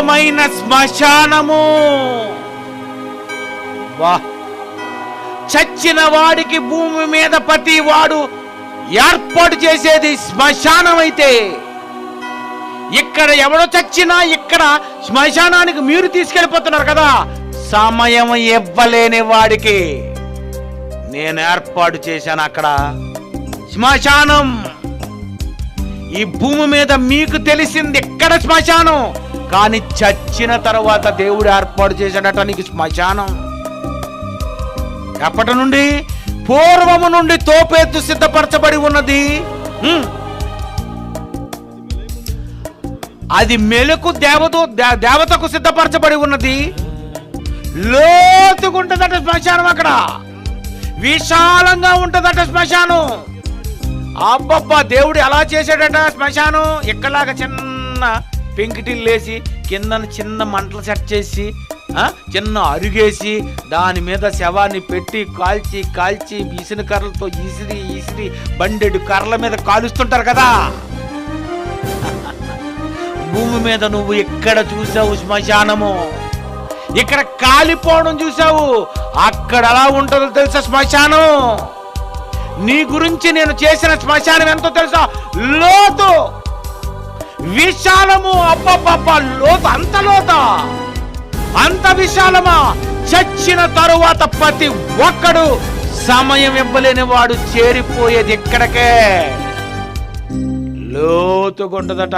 పవిత్రమైన శ్మశానము. వా, చచ్చిన వాడికి భూమి మీద ప్రతి వాడు ఏర్పాటు చేసేది శ్మశానం అయితే, ఇక్కడ ఎవడో చచ్చినా ఇక్కడ శ్మశానానికి మీరు తీసుకెళ్ళిపోతున్నారు కదా. సమయం ఇవ్వలేని వాడికి నేను ఏర్పాటు చేశాను అక్కడ శ్మశానం. ఈ భూమి మీద మీకు తెలిసింది ఎక్కడ శ్మశానం, కానీ చచ్చిన తర్వాత దేవుడు ఏర్పాటు చేశాడట నీకు శ్మశానం. ఎప్పటి నుండి? పూర్వము నుండి తోపేతు సిద్ధపరచబడి ఉన్నది. అది మెలకు దేవతకు సిద్ధపరచబడి ఉన్నది. లోతుగుంటదట శ్మశానం, అక్కడ విశాలంగా ఉంటదట శ్మశానం. అబ్బబ్బా, దేవుడు ఎలా చేశాడట శ్మశానం. ఇక్కడలాగా చిన్న పెంకిటిల్లేసి కింద చిన్న మంటలు సెట్ చేసి చిన్న అరుగేసి దాని మీద శవాన్ని పెట్టి కాల్చి కాల్చి ఇసిన కర్రలతో ఇసిరి బండెడు కర్రల మీద కాలుస్తుంటారు కదా. భూమి మీద నువ్వు ఎక్కడ చూసావు శ్మశానము? ఇక్కడ కాలిపోవడం చూసావు. అక్కడ ఎలా ఉంటుందో తెలుసా శ్మశానం? నీ గురించి నేను చేసిన శ్మశానం ఎంతో తెలుసా? లోతు, విశాలము. అబ్బబ్బబ్బ, లోతు, అంత లోత, అంత విశాలమా? చచ్చిన తరువాత ప్రతి ఒక్కడు సమయం ఇవ్వలేని వాడు చేరిపోయేది ఎక్కడికే, లోతుగుంటదట.